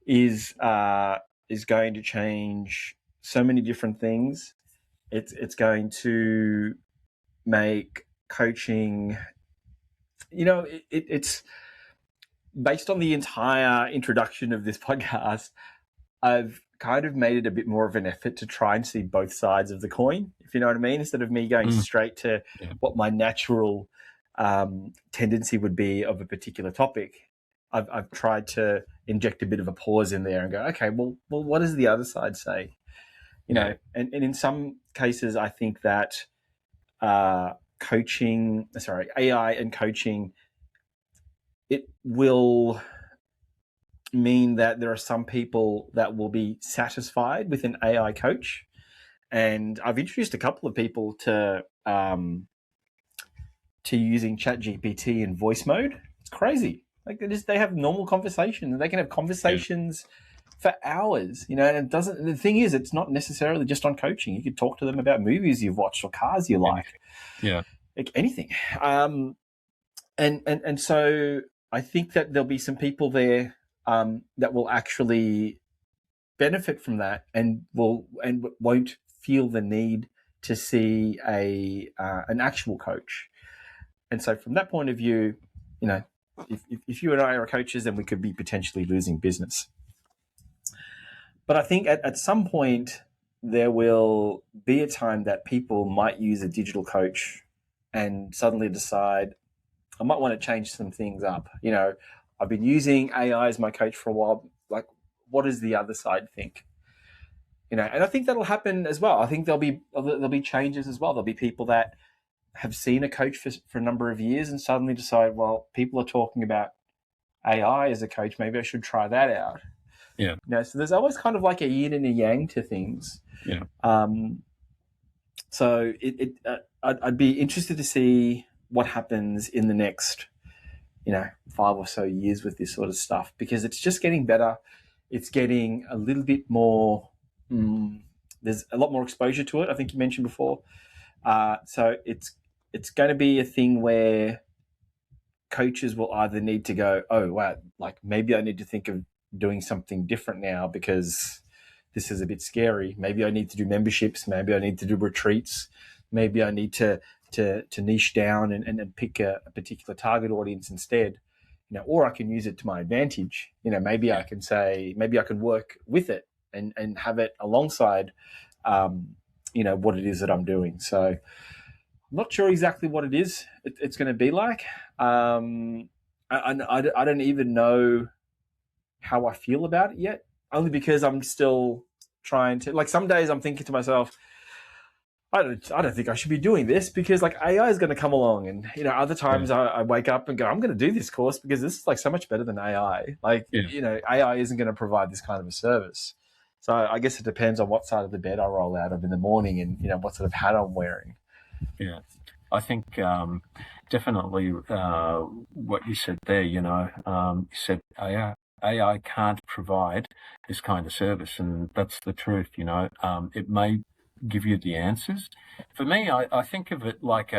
is going to change so many different things. It's going to make coaching, it's based on the entire introduction of this podcast. I've kind of made it a bit more of an effort to try and see both sides of the coin, if you know what I mean, instead of me going straight to what my natural tendency would be of a particular topic. I've tried to inject a bit of a pause in there and go, okay, well, what does the other side say? And in some cases, I think that AI and coaching, it will mean that there are some people that will be satisfied with an AI coach. And I've introduced a couple of people to using ChatGPT in voice mode. It's crazy. Like they have normal conversations. They can have conversations for hours, and it doesn't. The thing is, it's not necessarily just on coaching. You could talk to them about movies you've watched or cars you like, like anything. And so I think that there'll be some people there that will actually benefit from that, and won't feel the need to see an actual coach. And so from that point of view, if you and I are coaches, then we could be potentially losing business. But I think at some point there will be a time that people might use a digital coach and suddenly decide, I might want to change some things up. I've been using AI as my coach for a while. Like, what does the other side think? And I think that'll happen as well. I think there'll be changes as well. There'll be people that have seen a coach for a number of years and suddenly decide, well, people are talking about AI as a coach. Maybe I should try that out. Yeah. So there's always kind of like a yin and a yang to things. Yeah. So I'd be interested to see what happens in the next, 5 or so years with this sort of stuff, because it's just getting better. It's getting a little bit more. There's a lot more exposure to it. I think you mentioned before. So it's going to be a thing where coaches will either need to go, oh wow, like maybe I need to think of doing something different now because this is a bit scary. Maybe I need to do memberships. Maybe I need to do retreats. Maybe I need to niche down and pick a particular target audience instead. Or I can use it to my advantage. Maybe I can say, maybe I can work with it and have it alongside, what it is that I'm doing. So I'm not sure exactly what it is it's going to be like. I don't even know how I feel about it yet, only because I'm still trying to, like, some days I'm thinking to myself, I don't think I should be doing this because like AI is going to come along, and other times I wake up and go, I'm going to do this course because this is like so much better than AI. Like AI isn't going to provide this kind of a service. So I guess it depends on what side of the bed I roll out of in the morning, and what sort of hat I'm wearing. Yeah, I think definitely what you said there. You said AI can't provide this kind of service, and that's the truth. It may give you the answers. For me, I think of it like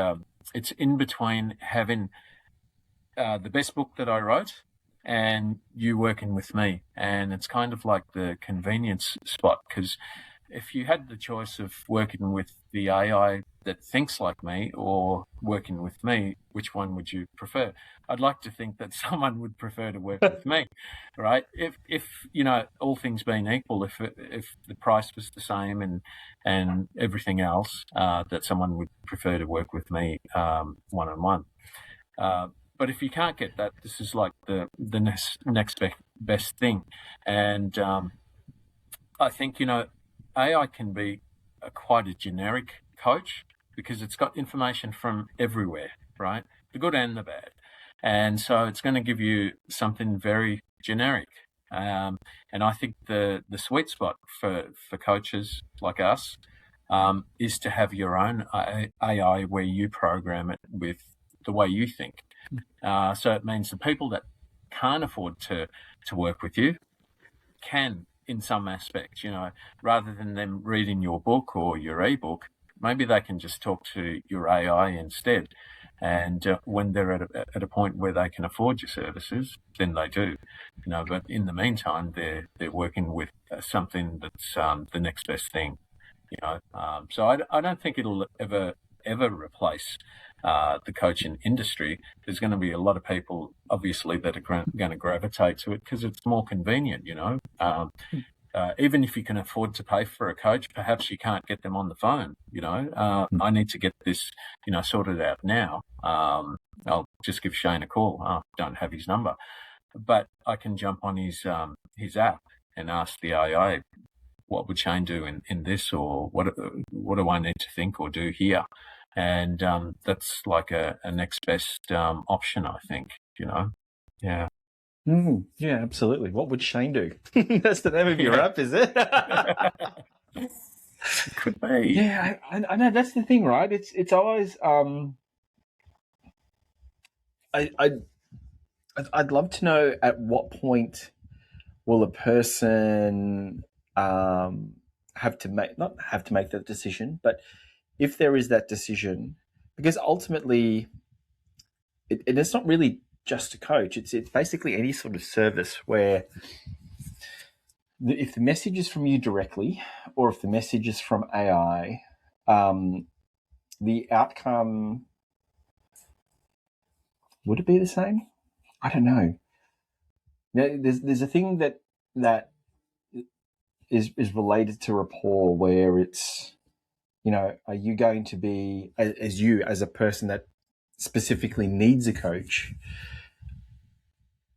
it's in between having the best book that I wrote and you working with me, and it's kind of like the convenience spot, because if you had the choice of working with the AI that thinks like me or working with me, which one would you prefer? I'd like to think that someone would prefer to work with me, right? If all things being equal, if the price was the same and everything else, that someone would prefer to work with me one-on-one. But if you can't get that, this is like the next best thing. And I think, AI can be quite a generic coach because it's got information from everywhere, right? The good and the bad. And so it's going to give you something very generic. And I think the sweet spot for coaches like us is to have your own AI where you program it with the way you think. So it means the people that can't afford to work with you can, in some aspects, rather than them reading your book or your ebook, maybe they can just talk to your AI instead. And when they're at a point where they can afford your services, then they do. But in the meantime, they're working with something that's the next best thing. So I don't think it'll ever replace the coaching industry. There's going to be a lot of people, obviously, that are going to gravitate to it because it's more convenient. Even if you can afford to pay for a coach, perhaps you can't get them on the phone. I need to get this, sorted out now. I'll just give Shane a call. I don't have his number, but I can jump on his app and ask the AI, what would Shane do in this, or what do I need to think or do here? And that's like a next best option, I think. Yeah. Yeah, absolutely. What would Shane do? That's the name of your app, is it? Could be. Yeah, I know. That's the thing, right? It's always. I'd love to know at what point will a person have to make that decision, but if there is that decision, because ultimately, it's not really just a coach. It's basically any sort of service where if the message is from you directly, or if the message is from AI, the outcome, would it be the same? I don't know. There's a thing that is related to rapport, where it's, are you going to be, as a person that specifically needs a coach,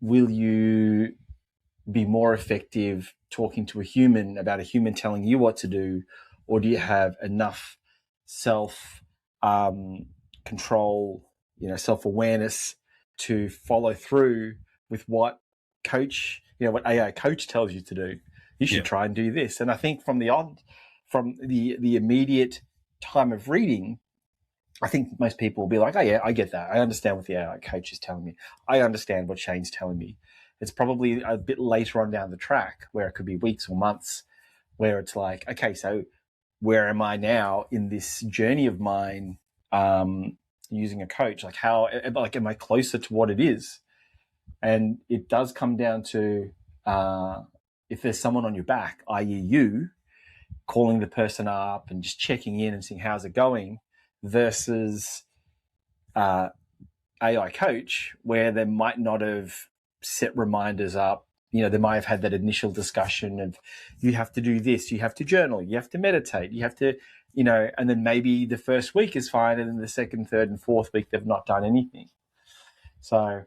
will you be more effective talking to a human about a human telling you what to do, or do you have enough self control, self-awareness to follow through with what AI coach tells you to do? You should try and do this. And I think from the immediate time of reading, I think most people will be like, oh yeah, I get that. I understand what the AI coach is telling me. I understand what Shane's telling me. It's probably a bit later on down the track, where it could be weeks or months, where it's like, okay, so where am I now in this journey of mine, using a coach? Like, am I closer to what it is? And it does come down to, if there's someone on your back, i.e. you, calling the person up and just checking in and seeing how's it going, versus AI coach, where they might not have set reminders up. They might have had that initial discussion of, you have to do this, you have to journal, you have to meditate, you have to, and then maybe the first week is fine, and then the second, third, and fourth week they've not done anything. So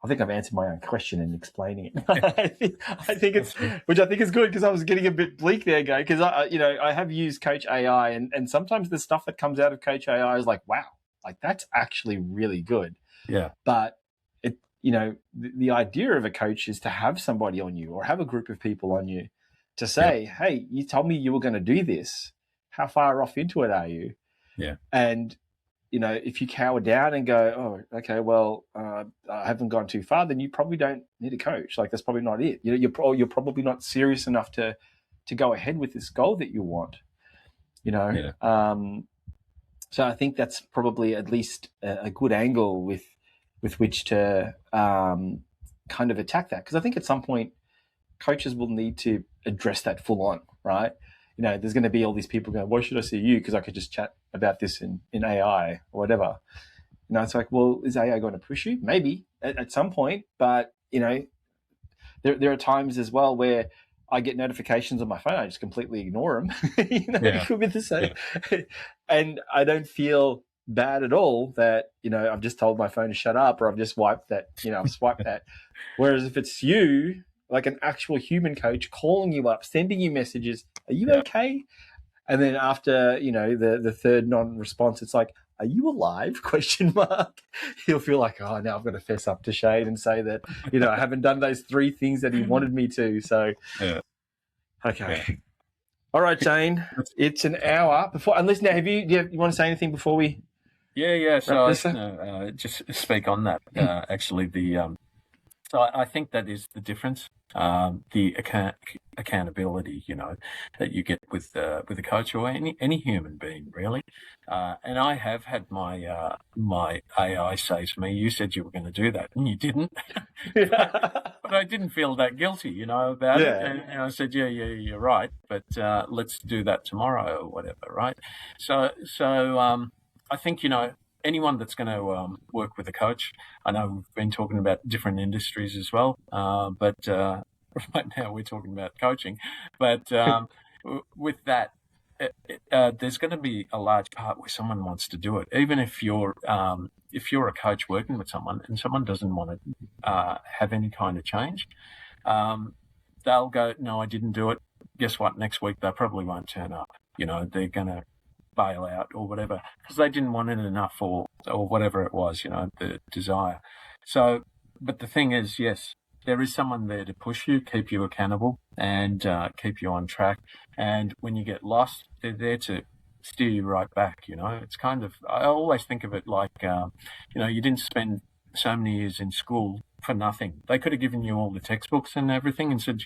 I think I've answered my own question in explaining it. I think it's, which I think is good, because I was getting a bit bleak there, Guy, because I have used Coach AI, and sometimes the stuff that comes out of Coach AI is like, wow, like that's actually really good. Yeah. But the idea of a coach is to have somebody on you, or have a group of people on you, to say, hey, you told me you were going to do this. How far off into it are you? Yeah. And if you cower down and go, oh, okay, well, I haven't gone too far, then you probably don't need a coach. Like, that's probably not it. You're probably not serious enough to go ahead with this goal that you want. So I think that's probably at least a good angle with which to kind of attack that, because I think at some point coaches will need to address that full on, right? There's going to be all these people going, why should I see you? Because I could just chat about this in AI or whatever. It's like, well, is AI going to push you? Maybe at some point, but there are times as well where I get notifications on my phone, I just completely ignore them. It could be the same. Yeah. And I don't feel bad at all that, I've just told my phone to shut up, or I've just wiped that, I've swiped that. Whereas if it's you, like an actual human coach calling you up, sending you messages, are you okay? And then after, the third non-response, it's like, are you alive? ? He'll feel like, oh, now I've got to fess up to Shane and say that, I haven't done those 3 things that he wanted me to. So, okay. All right, Shane. It's an hour before. Unless now, you want to say anything before we? Yeah. So wrap I this was up? going to just speak on that. Actually, so I think that is the difference. The accountability, that you get with a coach or any human being, really. And I have had my AI say to me, "You said you were going to do that, and you didn't." But I didn't feel that guilty, about it. Yeah. And I said, "Yeah, you're right. But let's do that tomorrow or whatever, right?" So I think anyone that's going to work with a coach. I know we've been talking about different industries as well, but right now we're talking about coaching. But with that, there's going to be a large part where someone wants to do it, even if you're a coach working with someone and someone doesn't want to have any kind of change. They'll go, "No, I didn't do it." Guess what? Next week they probably won't turn up. They're going to bail out or whatever because they didn't want it enough or whatever it was, the desire. So, but the thing is, yes, there is someone there to push you, keep you accountable, and keep you on track. And when you get lost, they're there to steer you right back. It's kind of, I always think of it like, you didn't spend so many years in school for nothing. They could have given you all the textbooks and everything and said,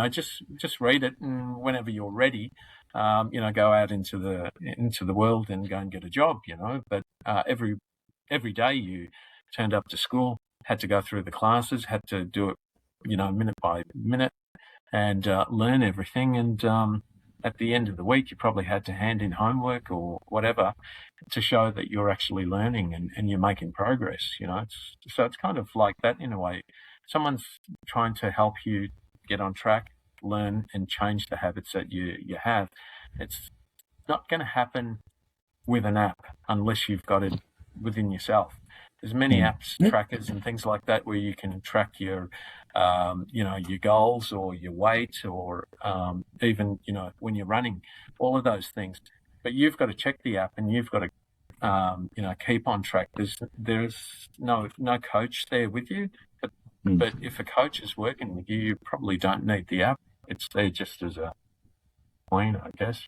just read it, and whenever you're ready, go out into the world and go and get a job. But every day you turned up to school, had to go through the classes, had to do it, minute by minute, and learn everything. And at the end of the week, you probably had to hand in homework or whatever to show that you're actually learning and you're making progress. So it's kind of like that in a way. Someone's trying to help you get on track, learn and change the habits that you have. It's not going to happen with an app unless you've got it within yourself. There's many apps, trackers and things like that where you can track your your goals or your weight or even, when you're running, all of those things. But you've got to check the app and you've got to, keep on track. There's no coach there with you. But if a coach is working with you, you probably don't need the app. It's there just as a point, I guess,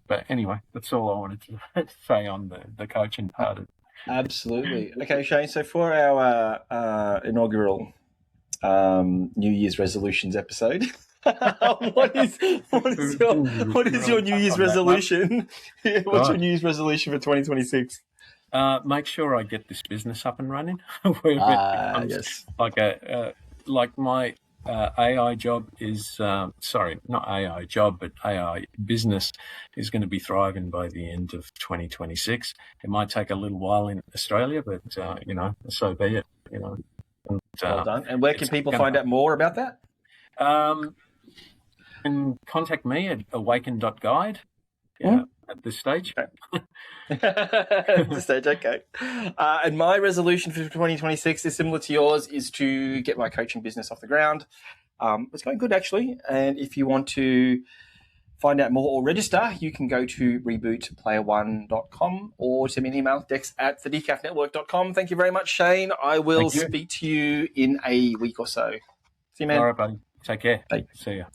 But anyway, that's all I wanted to say on the coaching part of it. Absolutely. Okay, Shane. So for our inaugural New Year's resolutions episode, what is your New Year's resolution? What's your New Year's resolution for 2026? Make sure I get this business up and running. Where it becomes yes. like my AI job is sorry, not AI job, but AI business is going to be thriving by the end of 2026. It might take a little while in Australia, but so be it. And, well done. And where can people find out more about that? And contact me at awaken.guide. Yeah, at this stage. At this stage, okay. And my resolution for 2026 is similar to yours, is to get my coaching business off the ground. It's going good, actually. And if you want to find out more or register, you can go to rebootplayer1.com or send me an email, dex@thedecafnetwork.com. Thank you very much, Shane. I will speak to you in a week or so. See you, man. All right, buddy. Take care. Bye. See ya.